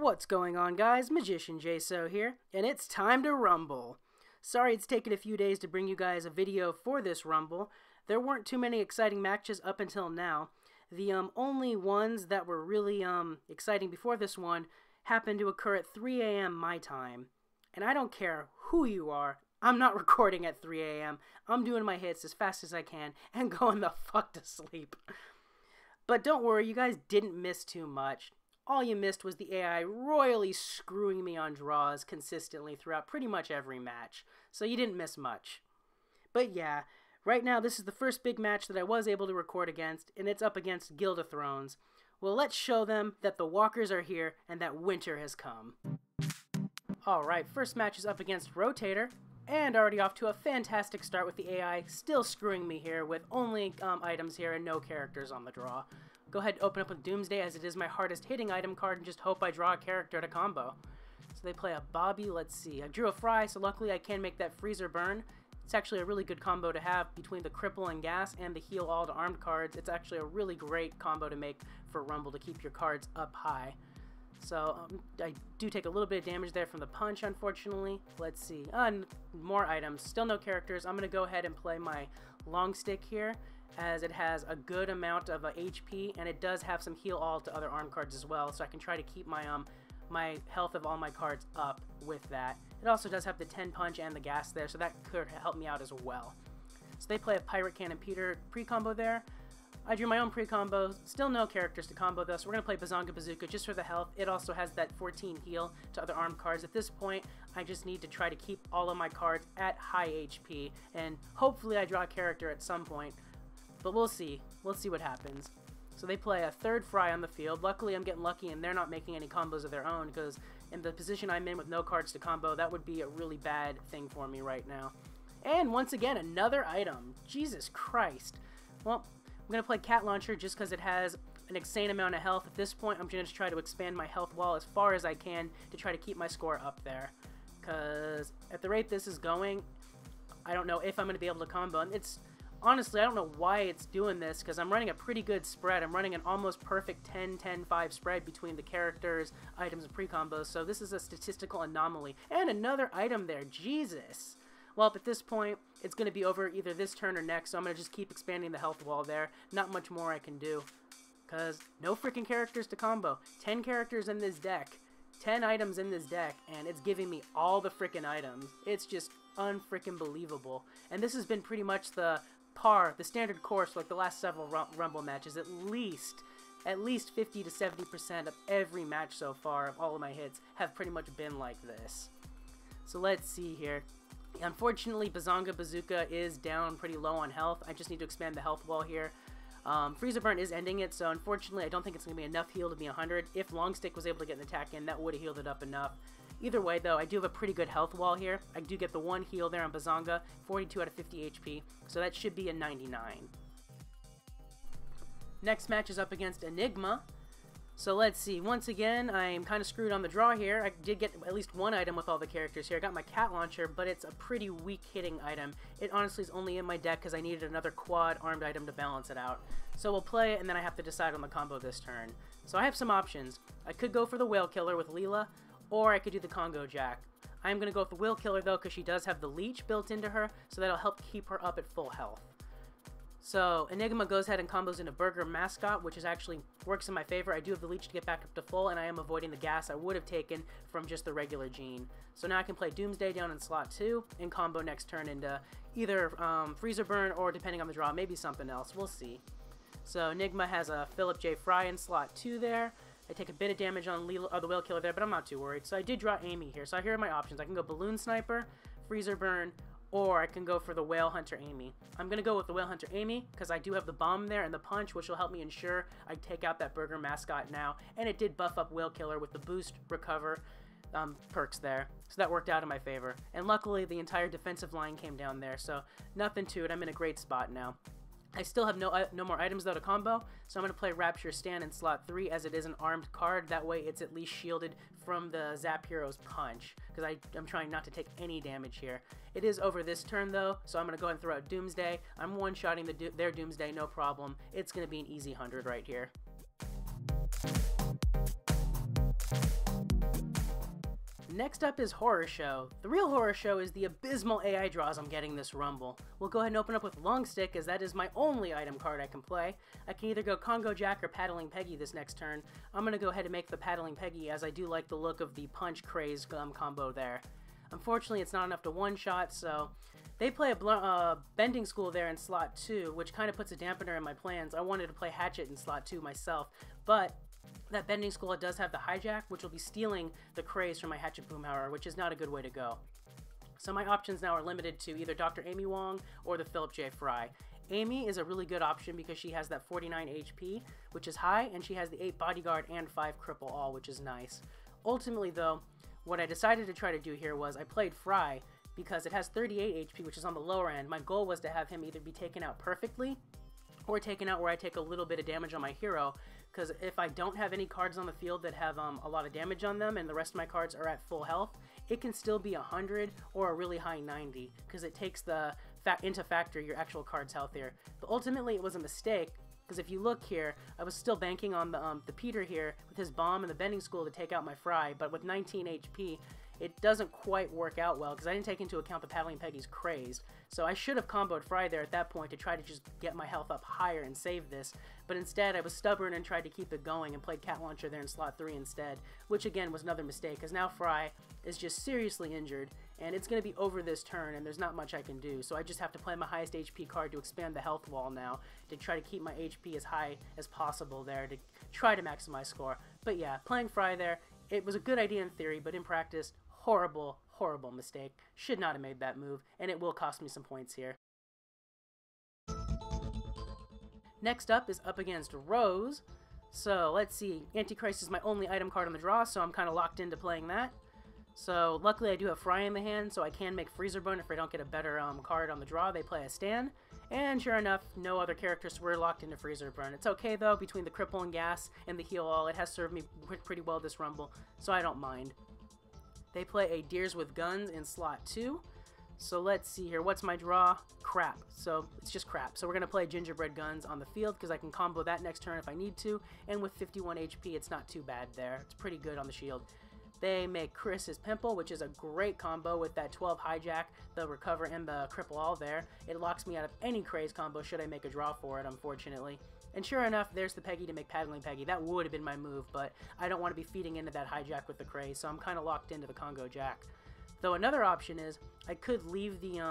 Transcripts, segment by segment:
What's going on, guys? Magician JSO here, and it's time to rumble. Sorry it's taken a few days to bring you guys a video for this rumble. There weren't too many exciting matches up until now. The only ones that were really exciting before this one happened to occur at 3 a.m. my time. And I don't care who you are, I'm not recording at 3 a.m. I'm doing my hits as fast as I can and going the fuck to sleep. But don't worry, you guys didn't miss too much. All you missed was the AI royally screwing me on draws consistently throughout pretty much every match. So you didn't miss much. But yeah, right now this is the first big match that I was able to record against, and it's up against Guild of Thrones. Well, let's show them that the walkers are here and that winter has come. Alright, first match is up against Rotator, and already off to a fantastic start with the AI still screwing me here with only items here and no characters on the draw. Go ahead and open up with Doomsday, as it is my hardest hitting item card, and just hope I draw a character to combo. So they play a Bobby. Let's see. I drew a Fry, so luckily I can make that Freezer burn. It's actually a really good combo to have between the Cripple and Gas and the Heal All to Armed cards. It's actually a really great combo to make for Rumble to keep your cards up high. So I do take a little bit of damage there from the punch, unfortunately. Let's see. More items. Still no characters. I'm going to go ahead and play my long stick here, as it has a good amount of HP, and it does have some heal all to other arm cards as well, so I can try to keep my my health of all my cards up with that. It also does have the 10 punch and the gas there, so that could help me out as well. So they play a Pirate Cannon Peter pre-combo there. I drew my own pre-combo, still no characters to combo though, so we're going to play Bazonga Bazooka just for the health. It also has that 14 heal to other armed cards. At this point, I just need to try to keep all of my cards at high HP, and hopefully I draw a character at some point. But we'll see. We'll see what happens. So they play a third Fry on the field. Luckily, I'm getting lucky and they're not making any combos of their own, because in the position I'm in with no cards to combo, that would be a really bad thing for me right now. And once again, another item. Jesus Christ. Well, I'm going to play Cat Launcher just because it has an insane amount of health. At this point, I'm going to try to expand my health wall as far as I can to try to keep my score up there. Because at the rate this is going, I don't know if I'm going to be able to combo. And honestly, I don't know why it's doing this, because I'm running a pretty good spread. I'm running an almost perfect 10-10-5 spread between the characters, items, and pre-combos, so this is a statistical anomaly. And another item there, Jesus! Well, at this point, it's going to be over either this turn or next, so I'm going to just keep expanding the health wall there. Not much more I can do, because no freaking characters to combo. 10 characters in this deck, 10 items in this deck, and it's giving me all the freaking items. It's just unfreaking believable. And this has been pretty much the standard course like the last several Rumble matches. At least 50 to 70% of every match so far of all of my hits have pretty much been like this. So let's see here. Unfortunately, Bazonga Bazooka is down pretty low on health. I just need to expand the health wall here. Freezer Burn is ending it, so unfortunately I don't think it's going to be enough heal to be 100. If Long Stick was able to get an attack in, that would have healed it up enough. Either way, though, I do have a pretty good health wall here. I do get the one heal there on Bazonga, 42 out of 50 HP, so that should be a 99. Next match is up against Nygma. So let's see. Once again, I'm kind of screwed on the draw here. I did get at least one item with all the characters here. I got my Cat Launcher, but it's a pretty weak hitting item. It honestly is only in my deck because I needed another quad armed item to balance it out. So we'll play it, and then I have to decide on the combo this turn. So I have some options. I could go for the Whale Killer with Leela, or I could do the Congo Jack. I'm going to go with the Whale Killer though, because she does have the Leech built into her, so that'll help keep her up at full health. So Nygma goes ahead and combos into Burger Mascot, which actually works in my favor. I do have the Leech to get back up to full, and I am avoiding the gas I would have taken from just the regular Gene. So now I can play Doomsday down in slot 2 and combo next turn into either Freezer Burn or, depending on the draw, maybe something else. We'll see. So Nygma has a Philip J. Fry in slot 2 there. I take a bit of damage on the Whale Killer there, but I'm not too worried. So I did draw Amy here. So here are my options. I can go Balloon Sniper, Freezer Burn, or I can go for the Whale Hunter Amy. I'm going to go with the Whale Hunter Amy because I do have the bomb there and the punch, which will help me ensure I take out that Burger Mascot now. And it did buff up Whale Killer with the Boost Recover perks there. So that worked out in my favor. And luckily, the entire defensive line came down there, so nothing to it. I'm in a great spot now. I still have no more items though to combo, so I'm going to play Rapture Stand in slot 3 as it is an armed card. That way it's at least shielded from the Zap Hero's punch, because I'm trying not to take any damage here. It is over this turn though, so I'm going to go ahead and throw out Doomsday. I'm one-shotting their Doomsday, no problem. It's going to be an easy 100 right here. Next up is Horror Show. The real Horror Show is the abysmal AI draws I'm getting this Rumble. We'll go ahead and open up with Long Stick, as that is my only item card I can play. I can either go Congo Jack or Paddling Peggy this next turn. I'm going to go ahead and make the Paddling Peggy, as I do like the look of the Punch Craze combo there. Unfortunately, it's not enough to one-shot, so they play a Bending School there in slot 2, which kind of puts a dampener in my plans. I wanted to play Hatchet in slot 2 myself, but that Bending School does have the Hijack, which will be stealing the Craze from my Hatchet Boomhauer, which is not a good way to go. So my options now are limited to either Dr. Amy Wong or the Philip J. Fry. Amy is a really good option because she has that 49 HP, which is high, and she has the 8 Bodyguard and 5 Cripple All, which is nice. Ultimately, though, what I decided to try to do here was I played Fry because it has 38 HP, which is on the lower end. My goal was to have him either be taken out perfectly or taken out where I take a little bit of damage on my hero, because if I don't have any cards on the field that have a lot of damage on them and the rest of my cards are at full health, it can still be 100 or a really high 90, because it takes into factor your actual card's health here. But ultimately it was a mistake, because if you look here, I was still banking on the Peter here with his bomb and the Bending School to take out my Fry, but with 19 HP, it doesn't quite work out well, because I didn't take into account the Paddling Peggy's Crazed. So I should have comboed Fry there at that point to try to just get my health up higher and save this, but instead I was stubborn and tried to keep it going and played Cat Launcher there in slot 3 instead, which again was another mistake, because now Fry is just seriously injured, and it's going to be over this turn, and there's not much I can do, so I just have to play my highest HP card to expand the health wall now, to try to keep my HP as high as possible there, to try to maximize score. But yeah, playing Fry there, it was a good idea in theory, but in practice, horrible, horrible mistake. Should not have made that move, and it will cost me some points here. Next up is up against Rose. So let's see, Antichrist is my only item card on the draw, so I'm kind of locked into playing that. So luckily I do have Fry in the hand, so I can make Freezer Burn if I don't get a better card on the draw. They play a Stan, and sure enough, no other characters, so we're locked into Freezer Burn. It's okay though, between the Cripple and Gas and the Heal All, it has served me pretty well this Rumble, so I don't mind. They play a Deers with Guns in slot 2. So let's see here. What's my draw? Crap. So it's just crap. So we're going to play Gingerbread Guns on the field because I can combo that next turn if I need to. And with 51 HP, it's not too bad there. It's pretty good on the shield. They make Chris's Pimple, which is a great combo with that 12 Hijack, the Recover, and the Cripple All there. It locks me out of any Craze combo should I make a draw for it, unfortunately. And sure enough, there's the Peggy to make Paddling Peggy. That would have been my move, but I don't want to be feeding into that Hijack with the Craze, so I'm kind of locked into the Congo Jack. Though another option is I could leave the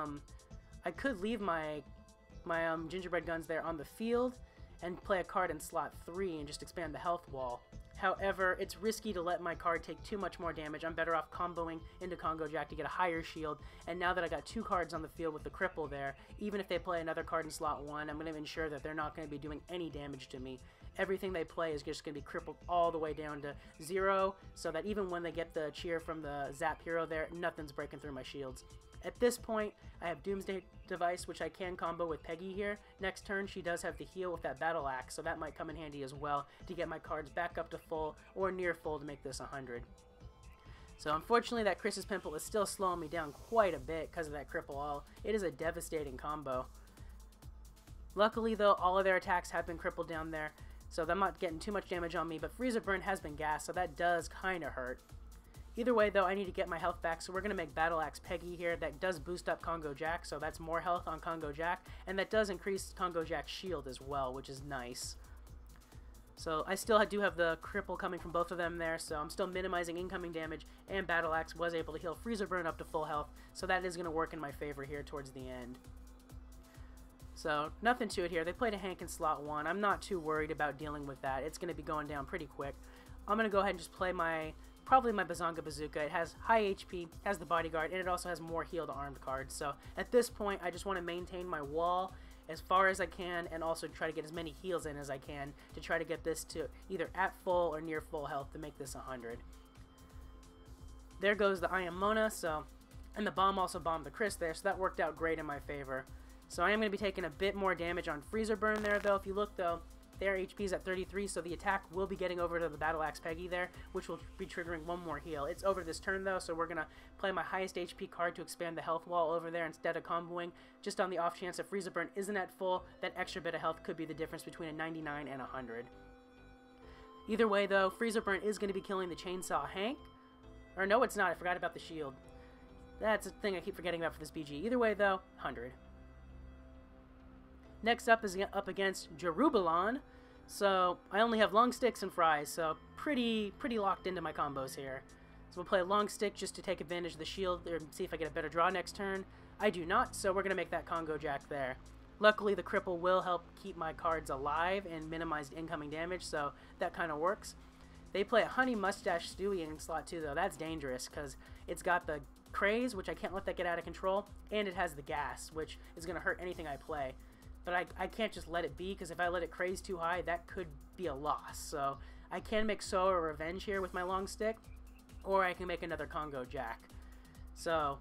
my Gingerbread Guns there on the field and play a card in slot 3 and just expand the health wall. However, it's risky to let my card take too much more damage. I'm better off comboing into Congo Jack to get a higher shield, and now that I got 2 cards on the field with the Cripple there, even if they play another card in slot 1, I'm going to ensure that they're not going to be doing any damage to me. Everything they play is just going to be crippled all the way down to 0, so that even when they get the cheer from the Zap Hero there, nothing's breaking through my shields. At this point, I have Doomsday Device, which I can combo with Peggy here. Next turn, she does have the heal with that Battle Axe, so that might come in handy as well to get my cards back up to full or near full to make this 100. So unfortunately, that Chris's Pimple is still slowing me down quite a bit because of that Cripple All. It is a devastating combo. Luckily, though, all of their attacks have been crippled down there, so they're not getting too much damage on me, but Freezer Burn has been gassed, so that does kind of hurt. Either way, though, I need to get my health back, so we're going to make Battle Axe Peggy here. That does boost up Congo Jack, so that's more health on Congo Jack, and that does increase Congo Jack's shield as well, which is nice. So I still do have the cripple coming from both of them there, so I'm still minimizing incoming damage, and Battle Axe was able to heal Freezer Burn up to full health, so that is going to work in my favor here towards the end. So, nothing to it here. They played a Hank in slot 1. I'm not too worried about dealing with that. It's going to be going down pretty quick. I'm going to go ahead and just play probably my Bazonga Bazooka. It has high HP, has the Bodyguard, and it also has more healed armed cards. So, at this point, I just want to maintain my wall as far as I can and also try to get as many heals in as I can to try to get this to either at full or near full health to make this 100. There goes the I Am Mona, and the bomb also bombed the Chris there, so that worked out great in my favor. So I am going to be taking a bit more damage on Freezer Burn there, though. If you look, though, their HP is at 33, so the attack will be getting over to the Battle Axe Peggy there, which will be triggering one more heal. It's over this turn, though, so we're going to play my highest HP card to expand the health wall over there instead of comboing. Just on the off chance that Freezer Burn isn't at full, that extra bit of health could be the difference between a 99 and 100. Either way, though, Freezer Burn is going to be killing the Chainsaw Hank. Or no, it's not. I forgot about the shield. That's a thing I keep forgetting about for this BG. Either way, though, 100. Next up is up against Jerubbaal. So I only have long sticks and fries, so pretty locked into my combos here. So we'll play a long stick just to take advantage of the shield and see if I get a better draw next turn. I do not, so we're going to make that Congo Jack there. Luckily, the cripple will help keep my cards alive and minimize incoming damage, so that kind of works. They play a Honey Mustache Stewie in slot 2, though. That's dangerous because it's got the Craze, which I can't let that get out of control, and it has the Gas, which is going to hurt anything I play. But I can't just let it be, because if I let it Craze too high, that could be a loss. So I can make Soa Revenge here with my long stick, or I can make another Congo Jack. So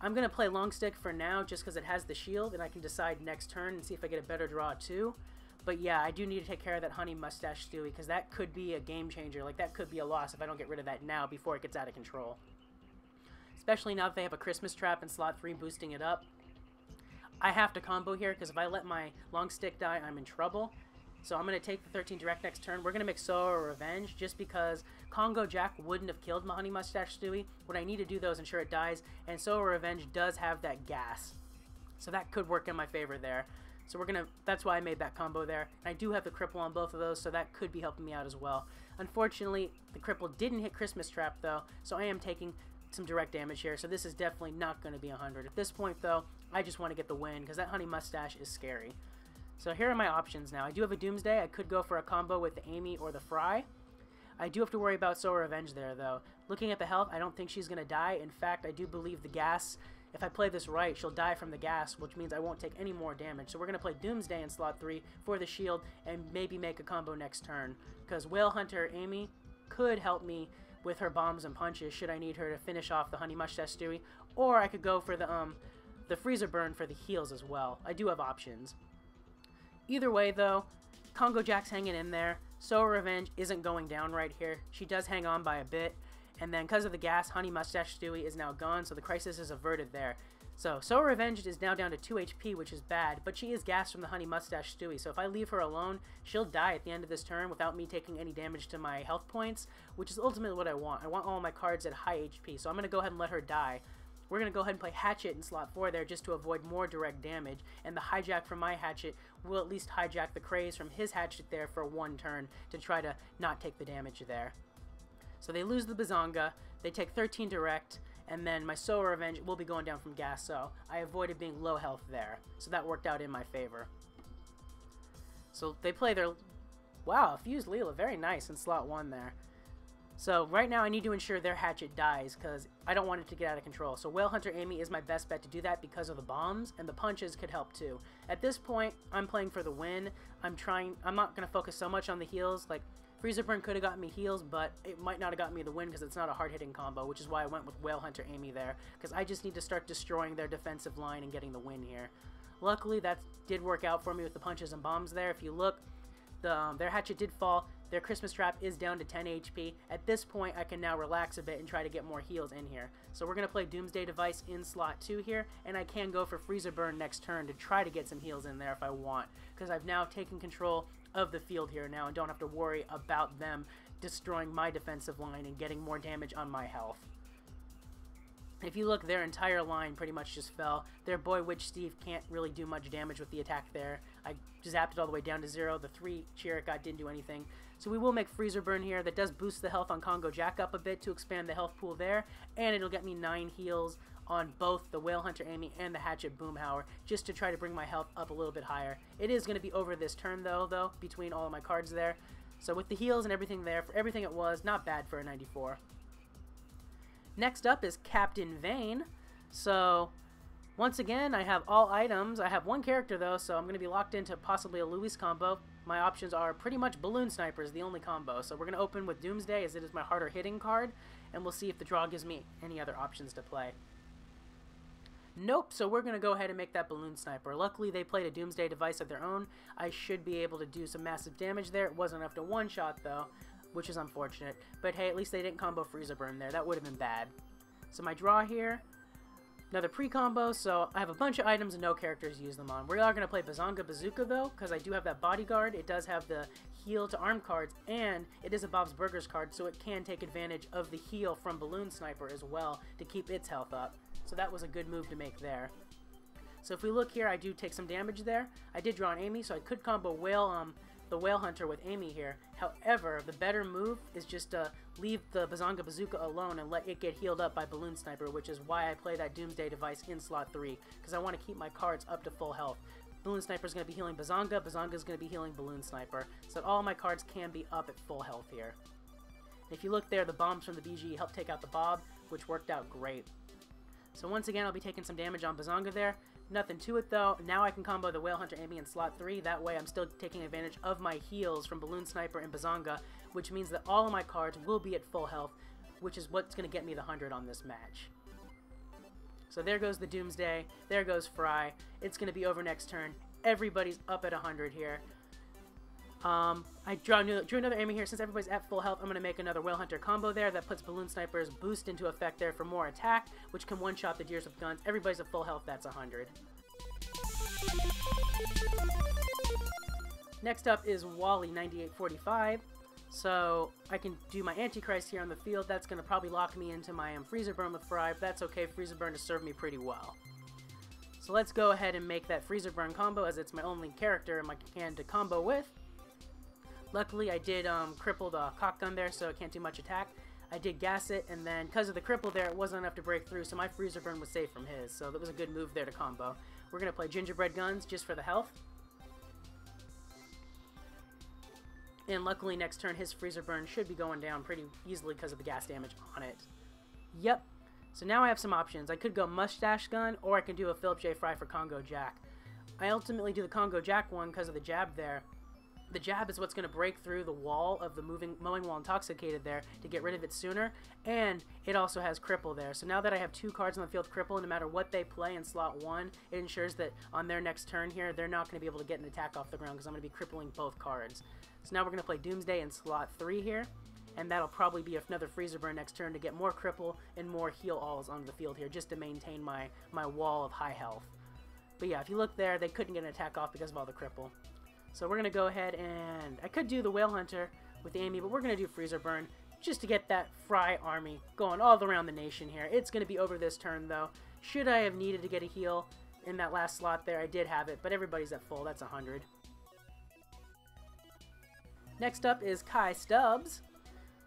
I'm going to play long stick for now just because it has the shield, and I can decide next turn and see if I get a better draw too. But yeah, I do need to take care of that Honey Mustache Stewie, because that could be a game changer. Like, that could be a loss if I don't get rid of that now before it gets out of control. Especially now that they have a Christmas Trap in slot 3 boosting it up. I have to combo here, because if I let my long stick die, I'm in trouble. So I'm going to take the 13 direct next turn. We're going to make Soa Revenge, just because Congo Jack wouldn't have killed my Honey Mustache Stewie. What I need to do, though, is ensure it dies, and Soa Revenge does have that Gas. So that could work in my favor there. So that's why I made that combo there. I do have the cripple on both of those, so that could be helping me out as well. Unfortunately, the cripple didn't hit Christmas Trap, though, so I am taking some direct damage here, so this is definitely not going to be 100. At this point, though, I just want to get the win, because that Honey Mustache is scary. So here are my options now. I do have a Doomsday. I could go for a combo with the Amy or the Fry. I do have to worry about Soa Revenge there, though. Looking at the health, I don't think she's going to die. In fact, I do believe the Gas, if I play this right, she'll die from the Gas, which means I won't take any more damage. So we're going to play Doomsday in slot 3 for the shield and maybe make a combo next turn, because Whale Hunter Amy could help me with her bombs and punches should I need her to finish off the Honey Mustache Stewie, or I could go for the Freezer Burn for the heals as well. I do have options. Either way, though, Congo Jack's hanging in there. Soa Revenge isn't going down right here. She does hang on by a bit, and then because of the Gas, Honey Mustache Stewie is now gone, so the crisis is averted there. So Soa Revenge is now down to 2 HP, which is bad, but she is gassed from the Honey Mustache Stewie, so if I leave her alone, she'll die at the end of this turn without me taking any damage to my health points, which is ultimately what I want. I want all my cards at high HP, so I'm going to go ahead and let her die. We're going to go ahead and play Hatchet in slot 4 there just to avoid more direct damage, and the hijack from my Hatchet will at least hijack the Craze from his Hatchet there for one turn to try to not take the damage there. So they lose the Bazonga, they take 13 direct, and then my Soa Revenge will be going down from Gas, so I avoided being low health there. So that worked out in my favor. So they play their... Wow, Fused Leela, very nice in slot 1 there. So right now I need to ensure their Hatchet dies, because I don't want it to get out of control. So Whale Hunter Amy is my best bet to do that because of the bombs, and the punches could help too. At this point, I'm playing for the win. I'm not going to focus so much on the heals. Like, Freezer Burn could have gotten me heals, but it might not have gotten me the win because it's not a hard-hitting combo, which is why I went with Whale Hunter Amy there, because I just need to start destroying their defensive line and getting the win here. Luckily, that did work out for me with the punches and bombs there. If you look, their Hatchet did fall. Their Christmas Trap is down to 10 HP. At this point, I can now relax a bit and try to get more heals in here. So we're going to play Doomsday Device in slot 2 here, and I can go for Freezer Burn next turn to try to get some heals in there if I want, because I've now taken control of the field here now and don't have to worry about them destroying my defensive line and getting more damage on my health. If you look, their entire line pretty much just fell. Their boy Witch Steve can't really do much damage with the attack there. I zapped it all the way down to 0. The 3 Chiricot didn't do anything. So we will make Freezer Burn here. That does boost the health on Congo Jack up a bit to expand the health pool there. And it'll get me 9 heals on both the Whale Hunter Amy and the Hatchet Boomhauer, just to try to bring my health up a little bit higher. It is going to be over this turn though, between all of my cards there. So with the heals and everything there, for everything it was, not bad for a 94. Next up is Captain Vane. So once again, I have all items. I have one character though, so I'm going to be locked into possibly a Luis combo. My options are pretty much Balloon Sniper is the only combo. So we're going to open with Doomsday, as it is my harder hitting card, and we'll see if the draw gives me any other options to play. Nope, so we're going to go ahead and make that Balloon Sniper. Luckily, they played a Doomsday Device of their own. I should be able to do some massive damage there. It wasn't enough to one-shot, though, which is unfortunate. But hey, at least they didn't combo Freezer Burn there. That would have been bad. So my draw here, another pre-combo, so I have a bunch of items and no characters to use them on. We are going to play Bazonga Bazooka, though, because I do have that bodyguard. It does have the heal to arm cards, and it is a Bob's Burgers card, so it can take advantage of the heal from Balloon Sniper as well to keep its health up. So that was a good move to make there. So if we look here, I do take some damage there. I did draw an Amy, so I could combo the Whale Hunter with Amy here. However, the better move is just to leave the Bazonga Bazooka alone and let it get healed up by Balloon Sniper, which is why I play that Doomsday device in slot 3, because I want to keep my cards up to full health. Balloon Sniper is going to be healing Bazonga, Bazonga is going to be healing Balloon Sniper, so that all my cards can be up at full health here. And if you look there, the bombs from the BG helped take out the Bob, which worked out great. So once again, I'll be taking some damage on Bazonga there. Nothing to it though. Now I can combo the Whale Hunter Amy in slot 3. That way I'm still taking advantage of my heals from Balloon Sniper and Bazonga, which means that all of my cards will be at full health, which is what's going to get me the 100 on this match. So there goes the Doomsday. There goes Fry. It's going to be over next turn. Everybody's up at 100 here. I drew another Amy here. Since everybody's at full health, I'm going to make another Whale Hunter combo there. That puts Balloon Sniper's boost into effect there for more attack, which can one-shot the Deers with Guns. Everybody's at full health. That's 100. Next up is Wally 9845. So I can do my Antichrist here on the field. That's going to probably lock me into my Freezer Burn with Fry, but that's okay. Freezer Burn has served me pretty well. So let's go ahead and make that Freezer Burn combo, as it's my only character in my hand to combo with. Luckily, I did cripple the cock gun there, so it can't do much attack. I did gas it, and then because of the cripple there, it wasn't enough to break through, so my Freezer Burn was safe from his. So that was a good move there to combo. We're going to play Gingerbread Guns just for the health. And luckily, next turn, his Freezer Burn should be going down pretty easily because of the gas damage on it. Yep. So now I have some options. I could go Mustache Gun, or I can do a Philip J. Fry for Congo Jack. I ultimately do the Congo Jack one because of the jab there. The jab is what's going to break through the wall of the Mowing Wall Intoxicated there to get rid of it sooner, and it also has Cripple there. So now that I have two cards on the field Cripple, no matter what they play in slot 1, it ensures that on their next turn here, they're not going to be able to get an attack off the ground because I'm going to be crippling both cards. So now we're going to play Doomsday in slot 3 here, and that'll probably be another Freezer Burn next turn to get more Cripple and more Heal Alls onto the field here, just to maintain my wall of high health. But yeah, if you look there, they couldn't get an attack off because of all the Cripple. So we're going to go ahead and... I could do the Whale Hunter with Amy, but we're going to do Freezer Burn just to get that Fry army going all around the nation here. It's going to be over this turn, though. Should I have needed to get a heal in that last slot there, I did have it, but everybody's at full. That's 100. Next up is Kai Stubbs.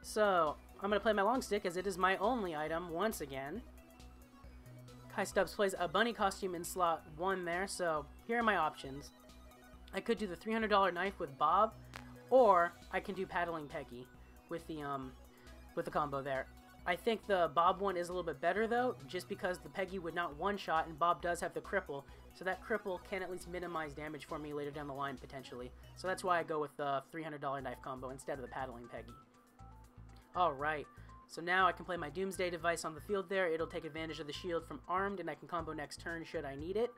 So I'm going to play my long stick, as it is my only item once again. Kai Stubbs plays a bunny costume in slot 1 there, so here are my options. I could do the $300 knife with Bob, or I can do Paddling Peggy with the combo there. I think the Bob one is a little bit better though, just because the Peggy would not one-shot and Bob does have the cripple, so that cripple can at least minimize damage for me later down the line potentially. So that's why I go with the $300 knife combo instead of the Paddling Peggy. Alright, so now I can play my Doomsday device on the field there. It'll take advantage of the shield from Armed, and I can combo next turn should I need it.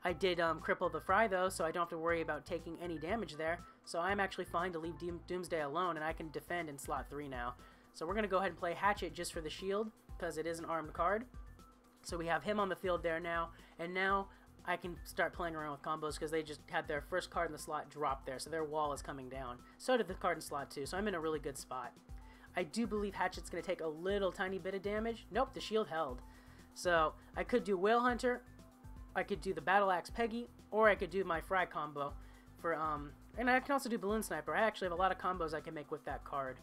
I did cripple the Fry though, so I don't have to worry about taking any damage there. So I'm actually fine to leave Doomsday alone, and I can defend in slot 3 now. So we're going to go ahead and play Hatchet just for the shield, because it is an armed card. So we have him on the field there now, and now I can start playing around with combos, because they just had their first card in the slot drop there, so their wall is coming down. So did the card in slot 2, so I'm in a really good spot. I do believe Hatchet's going to take a little tiny bit of damage. Nope, the shield held. So I could do Whale Hunter, I could do the Battle Axe Peggy, or I could do my Fry combo for and I can also do Balloon Sniper. I actually have a lot of combos I can make with that card.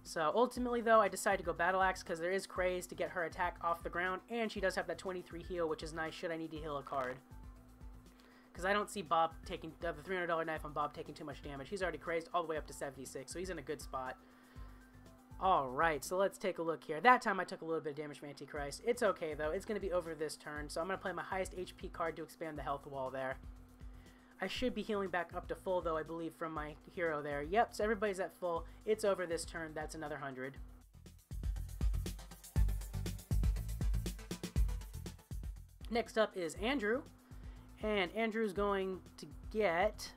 So ultimately though, I decided to go Battle Axe because there is Craze to get her attack off the ground, and she does have that 23 heal, which is nice should I need to heal a card. Because I don't see Bob taking the $300 knife on Bob taking too much damage. He's already crazed all the way up to 76, so he's in a good spot. Alright, so let's take a look here. That time I took a little bit of damage from Antichrist. It's okay, though. It's going to be over this turn, so I'm going to play my highest HP card to expand the health wall there. I should be healing back up to full, though, I believe, from my hero there. Yep, so everybody's at full. It's over this turn. That's another 100. Next up is Andrew, and Andrew's going to get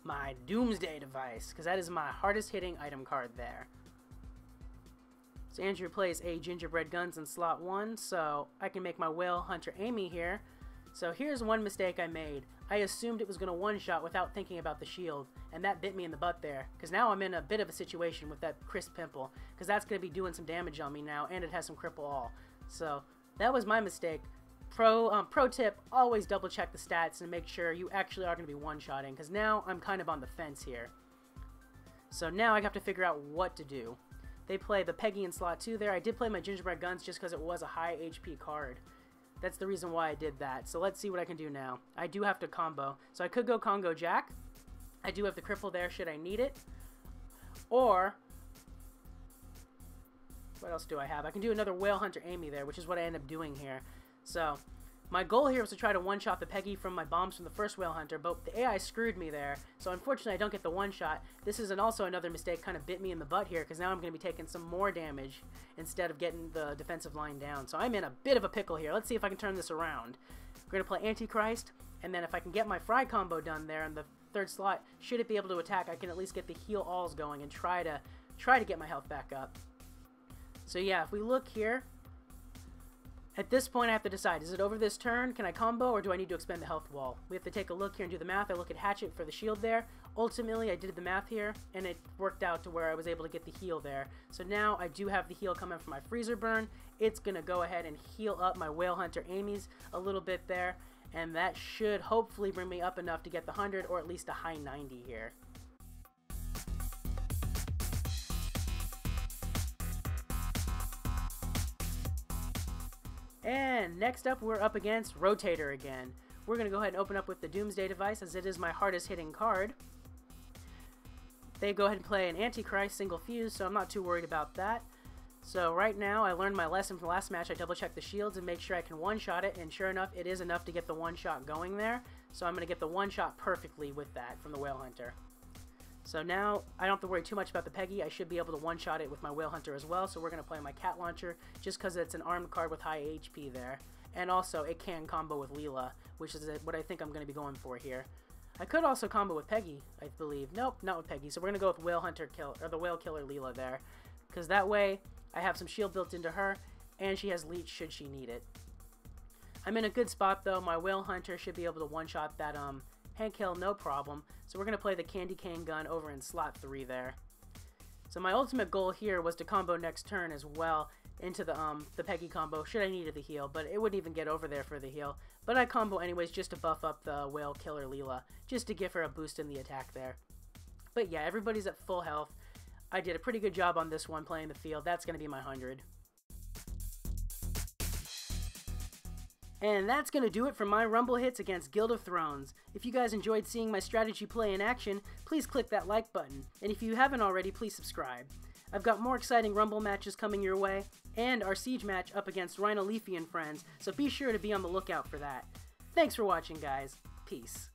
my Doomsday device, because that is my hardest hitting item card there. So Andrew plays a Gingerbread Guns in slot 1, so I can make my Whale Hunter Amy here. So here's one mistake I made. I assumed it was going to one-shot without thinking about the shield, and that bit me in the butt there, because now I'm in a bit of a situation with that Crisp Pimple, because that's going to be doing some damage on me now, and it has some Cripple All. So that was my mistake. Pro tip, always double check the stats and make sure you actually are going to be one-shotting, because now I'm kind of on the fence here. So now I have to figure out what to do. They play the Peggy in slot 2 there. I did play my Gingerbread Guns just because it was a high HP card. That's the reason why I did that. So let's see what I can do now. I do have to combo. So I could go Congo Jack. I do have the cripple there should I need it. Or, what else do I have? I can do another Whale Hunter Amy there, which is what I end up doing here. So my goal here was to try to one-shot the Peggy from my bombs from the first Whale Hunter, but the AI screwed me there, so unfortunately I don't get the one-shot. This is also another mistake, kind of bit me in the butt here, because now I'm going to be taking some more damage instead of getting the defensive line down. So I'm in a bit of a pickle here. Let's see if I can turn this around. We're going to play Antichrist, and then if I can get my Fry combo done there in the third slot, should it be able to attack, I can at least get the heal alls going and try to get my health back up. So yeah, if we look here, at this point, I have to decide, is it over this turn? Can I combo, or do I need to expend the health wall? We have to take a look here and do the math. I look at Hatchet for the shield there. Ultimately, I did the math here, and it worked out to where I was able to get the heal there. So now I do have the heal coming from my Freezer Burn. It's going to go ahead and heal up my Whale Hunter Amy's a little bit there, and that should hopefully bring me up enough to get the 100 or at least a high 90 here. And next up, we're up against Rotator again. We're going to go ahead and open up with the Doomsday device, as it is my hardest hitting card. They go ahead and play an Antichrist single fuse, so I'm not too worried about that. So right now, I learned my lesson from the last match. I double check the shields and make sure I can one-shot it, and sure enough, it is enough to get the one-shot going there. So I'm going to get the one-shot perfectly with that from the Whale Hunter. So now, I don't have to worry too much about the Peggy. I should be able to one-shot it with my Whale Hunter as well. So we're going to play my Cat Launcher, just because it's an armed card with high HP there. And also, it can combo with Leela, which is what I think I'm going to be going for here. I could also combo with Peggy, I believe. Nope, not with Peggy. So we're going to go with Whale Hunter or the Whale Killer Leela there. Because that way, I have some shield built into her, and she has Leech should she need it. I'm in a good spot, though. My Whale Hunter should be able to one-shot that, Hank Hill, no problem. So we're going to play the Candy Cane Gun over in slot 3 there. So my ultimate goal here was to combo next turn as well into the Peggy combo, should I needed the heal, but it wouldn't even get over there for the heal. But I combo anyways just to buff up the Whale Killer Leela, just to give her a boost in the attack there. But yeah, everybody's at full health. I did a pretty good job on this one playing the field. That's going to be my 100. And that's going to do it for my Rumble hits against Guild of Thrones. If you guys enjoyed seeing my strategy play in action, please click that like button. And if you haven't already, please subscribe. I've got more exciting Rumble matches coming your way, and our Siege match up against Rhino Leafy and friends, so be sure to be on the lookout for that. Thanks for watching, guys. Peace.